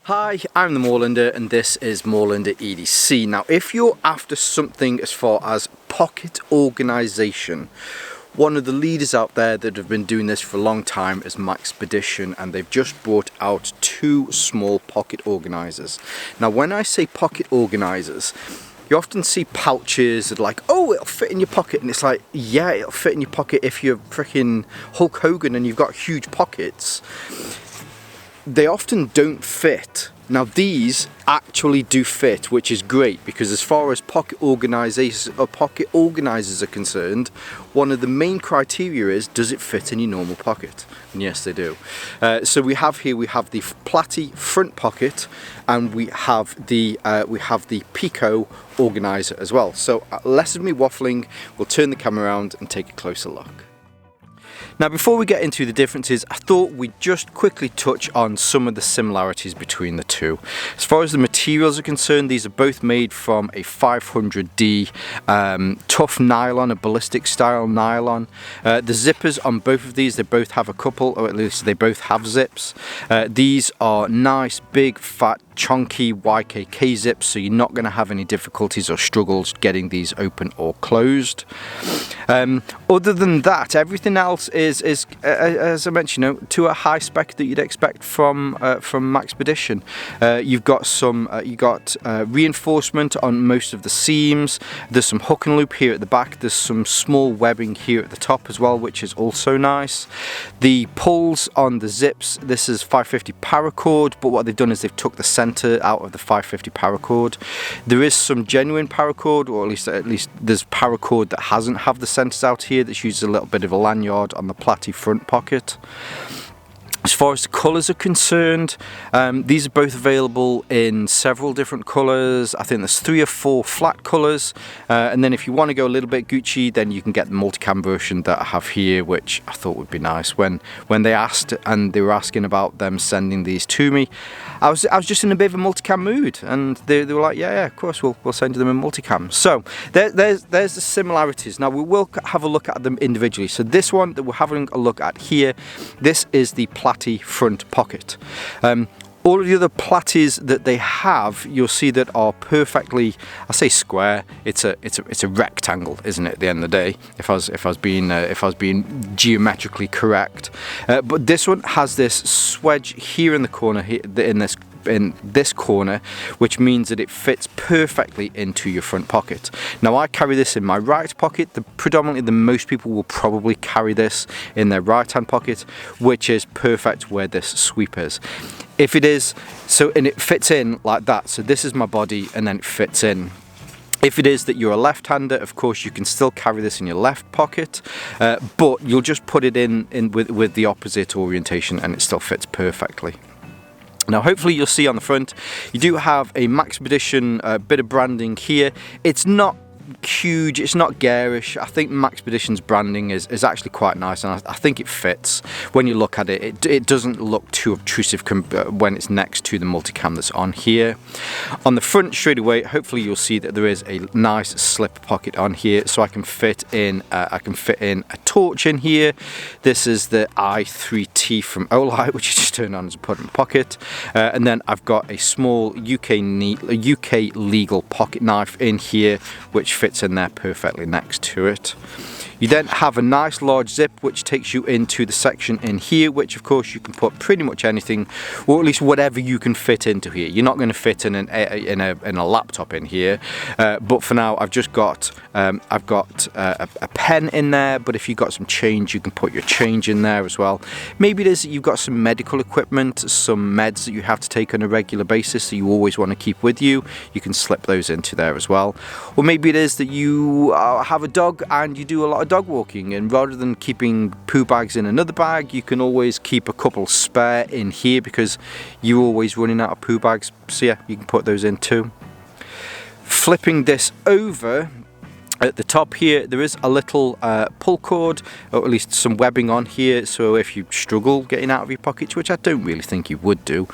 Hi, I'm the Moorlander and this is Moorlander EDC. Now if you're after something as far as pocket organisation, one of the leaders out there that have been doing this for a long time is Maxpedition, and they've just brought out two small pocket organisers. Now when I say pocket organisers, you often see pouches that are like, oh, it'll fit in your pocket, and it's like, yeah, it'll fit in your pocket if you're freaking Hulk Hogan and you've got huge pockets. They often don't fit. Now these actually do fit, which is great, because as far as pocket organisers are concerned, one of the main criteria is, does it fit in your normal pocket? And yes, they do. So we have the Platy Front Pocket, and we have the Pico Organiser as well. So less of me waffling, we'll turn the camera around and take a closer look. Now before we get into the differences, I thought we'd just quickly touch on some of the similarities between the two. As far as the materials are concerned, these are both made from a 500D tough nylon, a ballistic style nylon. The zippers on both of these, they both have a couple, or at least they both have zips. These are nice, big, fat, chunky YKK zips, so you're not going to have any difficulties or struggles getting these open or closed. Other than that, everything else is as I mentioned, to a high spec that you'd expect from Maxpedition. You've got reinforcement on most of the seams. There's some hook and loop here at the back. There's some small webbing here at the top as well, which is also nice. The pulls on the zips, this is 550 paracord, but what they've done is they've took the center out of the 550 paracord. There is some genuine paracord, or at least there's paracord that hasn't have the centers out here, that uses a little bit of a lanyard on the Platy Front Pocket. As far as the colours are concerned, these are both available in several different colours. I think there's 3 or 4 flat colours, and then if you want to go a little bit Gucci, then you can get the multicam version that I have here, which I thought would be nice. When they asked, and they were asking about them sending these to me, I was just in a bit of a multicam mood, and they were like, yeah, of course, we'll send you them in multicam. So there's the similarities. Now we will have a look at them individually. So this one that we're having a look at here, this is the Platy Front Pocket. All of the other Platties that they have, you'll see that are perfectly, I say square, it's a rectangle, isn't it, at the end of the day, if I was being geometrically correct. But this one has this swedge here in the corner, here in this corner, which means that it fits perfectly into your front pocket. Now I carry this in my right pocket. Predominantly the most people will probably carry this in their right hand pocket, which is perfect where this sweep is. If it is, and it fits in like that, so this is my body and then it fits in. If it is that you're a left-hander, of course you can still carry this in your left pocket, but you'll just put it in with the opposite orientation and it still fits perfectly. Now hopefully you'll see on the front, you do have a Maxpedition bit of branding here. It's not huge, it's not garish. I think Maxpedition's branding is actually quite nice, and I think it fits. When you look at it, it doesn't look too obtrusive when it's next to the multicam that's on here. On the front straight away, hopefully you'll see that there is a nice slip pocket on here, so I can fit in a torch in here. This is the i3T from Olight, which you just turn on and put in the pocket, and then I've got a small UK legal pocket knife in here, which fits in there perfectly next to it. You then have a nice large zip which takes you into the section in here, which of course you can put pretty much anything, or at least whatever you can fit into here. You're not going to fit in a laptop in here, but for now I've just got a pen in there. But if you've got some change, you can put your change in there as well. Maybe it is that you've got some medical equipment, some meds that you have to take on a regular basis that you always want to keep with you. You can slip those into there as well. Or maybe it is that you have a dog and you do a lot of dog walking, and rather than keeping poo bags in another bag, you can always keep a couple spare in here because you're always running out of poo bags. So yeah, you can put those in too. Flipping this over, at the top here there is a little pull cord, or at least some webbing on here, so if you struggle getting out of your pockets, which I don't really think you would do,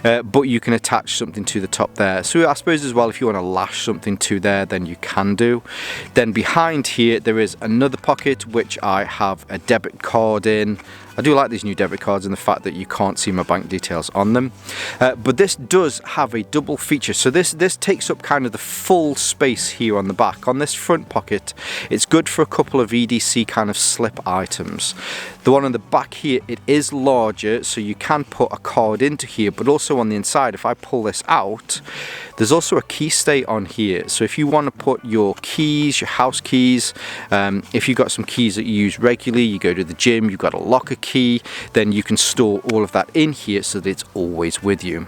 but you can attach something to the top there. So I suppose as well, if you want to lash something to there, then you can do. Then behind here there is another pocket which I have a debit card in, I do like these new debit cards and the fact that you can't see my bank details on them. But this does have a double feature. So this takes up kind of the full space here on the back. On this front pocket, it's good for a couple of EDC kind of slip items. The one on the back here, it is larger, so you can put a card into here, but also on the inside, if I pull this out, there's also a key stay on here. So if you want to put your keys, your house keys, if you've got some keys that you use regularly, you go to the gym, you've got a locker key, then you can store all of that in here so that it's always with you.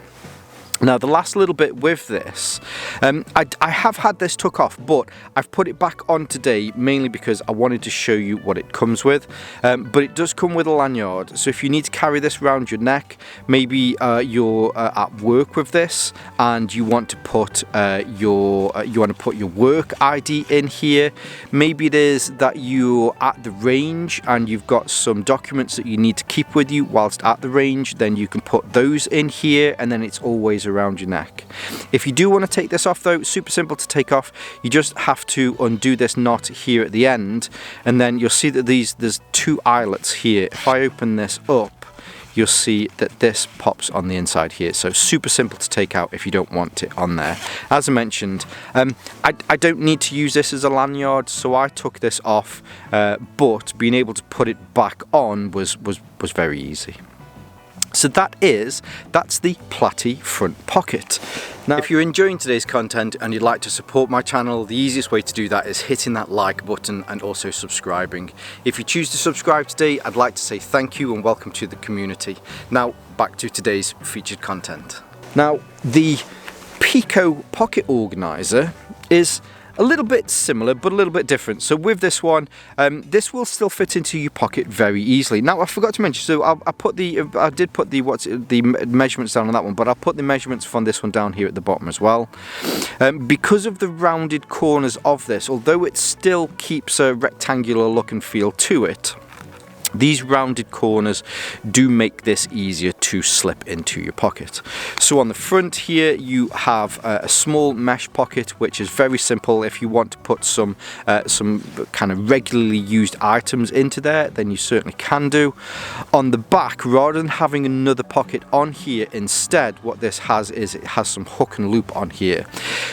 Now the last little bit with this, I have had this took off, but I've put it back on today mainly because I wanted to show you what it comes with. But it does come with a lanyard, so if you need to carry this around your neck, maybe you're at work with this and you want to put your work ID in here. Maybe it is that you're at the range and you've got some documents that you need to keep with you whilst at the range, then you can put those in here and then it's always around your neck. If you do want to take this off though, super simple to take off. You just have to undo this knot here at the end, and then you'll see that there's two eyelets here. If I open this up, you'll see that this pops on the inside here. So super simple to take out if you don't want it on there. As I mentioned, I don't need to use this as a lanyard, so I took this off, but being able to put it back on was very easy. So that's the Platy Front Pocket. Now, if you're enjoying today's content and you'd like to support my channel, the easiest way to do that is hitting that like button and also subscribing. If you choose to subscribe today, I'd like to say thank you and welcome to the community. Now, back to today's featured content. Now, the Pico Pocket Organiser is a little bit similar but a little bit different. So with this one, this will still fit into your pocket very easily. Now I forgot to mention, so I did put the measurements down on that one, but I'll put the measurements from this one down here at the bottom as well. Because of the rounded corners of this, although it still keeps a rectangular look and feel to it, these rounded corners do make this easier to slip into your pocket. So on the front here you have a small mesh pocket, which is very simple. If you want to put some kind of regularly used items into there, then you certainly can do. On the back, rather than having another pocket on here, instead what this has is it has some hook and loop on here.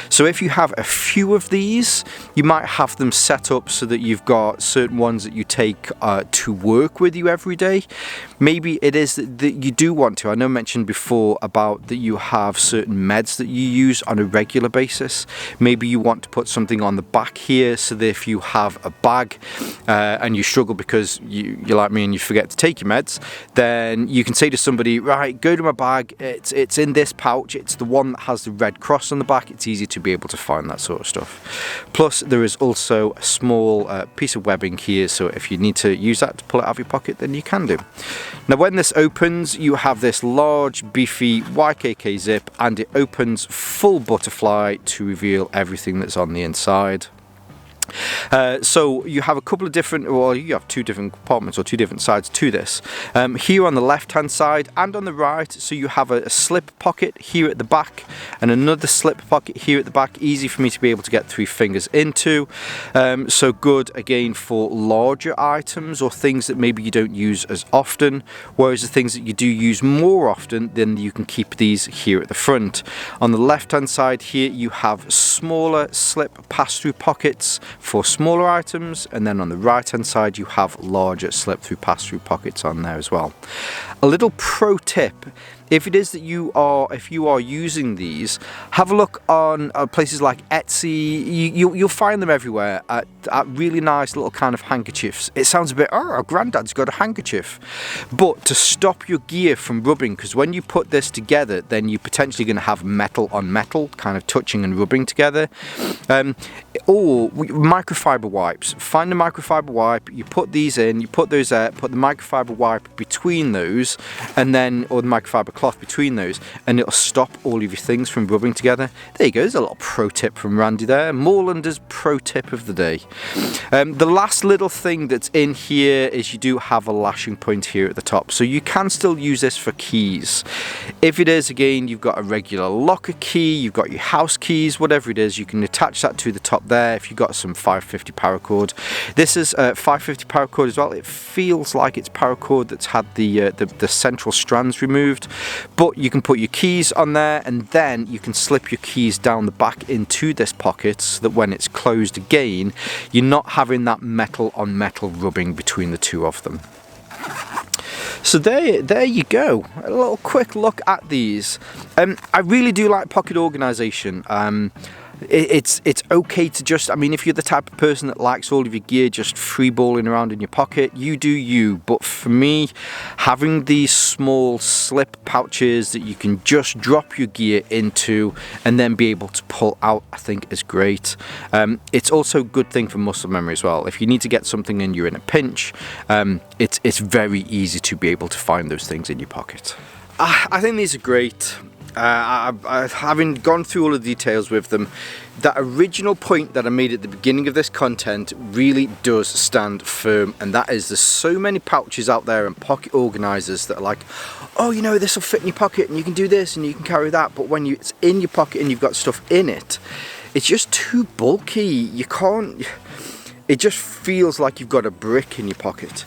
So if you have a few of these, you might have them set up so that you've got certain ones that you take to work with you every day. Maybe it is that you do want to. I know I mentioned before about that you have certain meds that you use on a regular basis. Maybe you want to put something on the back here so that if you have a bag and you struggle because you're like me and you forget to take your meds, then you can say to somebody, right, go to my bag, it's in this pouch, it's the one that has the red cross on the back. It's easy to be able to find that sort of stuff. Plus there is also a small piece of webbing here, so if you need to use that to pull it out of your pocket, then you can do. Now when this opens, you have this large beefy YKK zip, and it opens full butterfly to reveal everything that's on the inside. So you have a couple of different, well, you have two different compartments or two different sides to this. Here on the left hand side and on the right, so you have a slip pocket here at the back and another slip pocket here at the back, easy for me to be able to get 3 fingers into. So good again for larger items or things that maybe you don't use as often, whereas the things that you do use more often, then you can keep these here at the front. On the left hand side here you have smaller slip pass-through pockets for smaller items, and then on the right hand side you have larger slip through pass-through pockets on there as well. A little pro tip: if it is that you are using these, have a look on places like Etsy. You'll find them everywhere at really nice little kind of handkerchiefs. It sounds a bit, oh, granddad's got a handkerchief, but to stop your gear from rubbing, because when you put this together, then you're potentially going to have metal on metal kind of touching and rubbing together. Or microfiber wipes. Find a microfiber wipe, you put these in, you put those there, put the microfiber wipe between those, and then, or the microfiber cloth between those, and it'll stop all of your things from rubbing together. There you go, there's a little pro tip from Randy there. Moorlander's pro tip of the day. The last little thing that's in here is you do have a lashing point here at the top, so you can still use this for keys. If it is, again, you've got a regular locker key, you've got your house keys, whatever it is, you can attach that to the top there if you've got some 550 paracord. This is 550 paracord as well. It feels like it's paracord that's had the central strands removed, but you can put your keys on there, and then you can slip your keys down the back into this pocket so that when it's closed again, you're not having that metal on metal rubbing between the two of them. So there you go, a little quick look at these. I really do like pocket organisation. It's okay to just, I mean, if you're the type of person that likes all of your gear just freeballing around in your pocket, you do you. But for me, having these small slip pouches that you can just drop your gear into and then be able to pull out, I think is great. It's also a good thing for muscle memory as well. If you need to get something and you're in a pinch, it's very easy to be able to find those things in your pocket. I think these are great. Having gone through all the details with them, that original point that I made at the beginning of this content really does stand firm, and that is there's so many pouches out there and pocket organisers that are like, oh, you know, this will fit in your pocket and you can do this and you can carry that, but when it's in your pocket and you've got stuff in it, it's just too bulky. You can't, it just feels like you've got a brick in your pocket.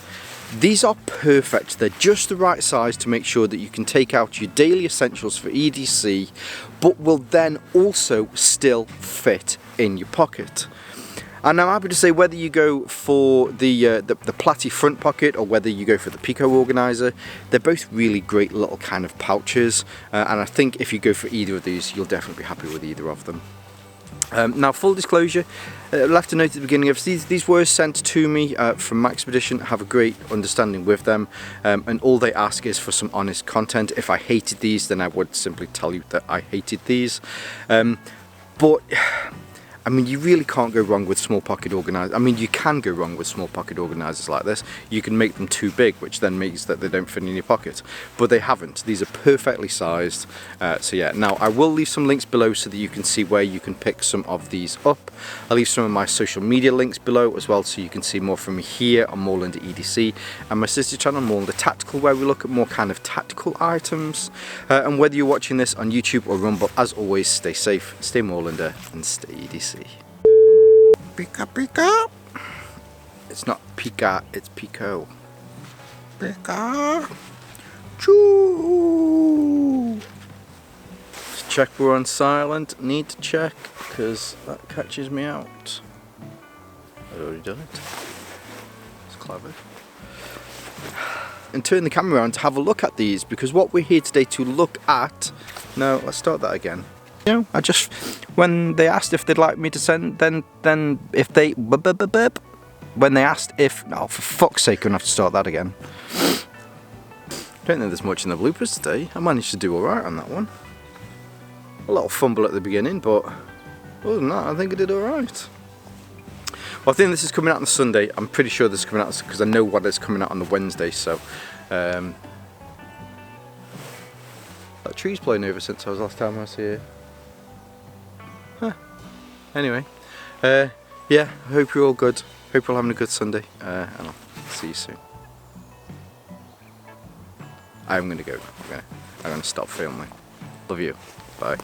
These are perfect. They're just the right size to make sure that you can take out your daily essentials for EDC, but will then also still fit in your pocket. And I'm happy to say, whether you go for the Platy Front Pocket or whether you go for the Pico Organiser, they're both really great little kind of pouches, and I think if you go for either of these, you'll definitely be happy with either of them. Now, full disclosure, left a note at the beginning of these were sent to me from Maxpedition. I have a great understanding with them, and all they ask is for some honest content. If I hated these, then I would simply tell you that I hated these. But I mean, you really can't go wrong with small pocket organisers. I mean, you can go wrong with small pocket organisers like this. You can make them too big, which then means that they don't fit in your pocket. But they haven't. These are perfectly sized. So yeah, now I will leave some links below so that you can see where you can pick some of these up. I'll leave some of my social media links below as well, so you can see more from me here on Moorlander EDC, and my sister channel, Moorlander Tactical, where we look at more kind of tactical items. And whether you're watching this on YouTube or Rumble, as always, stay safe, stay Moorlander, and stay EDC. Pika Pika. It's not Pika, it's Pico. Pika. Choo. Let's check we're on silent. Need to check because that catches me out. I've already done it. It's clever. And turn the camera around to have a look at these, because what we're here today to look at. No, let's start that again. You know, I just, when they asked if they'd like me to send, then if they, when they asked if, oh, for fuck's sake, I'm gonna have to start that again. Don't think there's much in the bloopers today. I managed to do alright on that one. A little fumble at the beginning, but other than that, I think I did alright. Well, I think this is coming out on the Sunday. I'm pretty sure this is coming out because I know what is coming out on the Wednesday, so that tree's blown over since I was last time I was here. Huh. Anyway, yeah, I hope you're all good. Hope you're all having a good Sunday, and I'll see you soon. I'm gonna go. I'm gonna stop filming. Love you. Bye.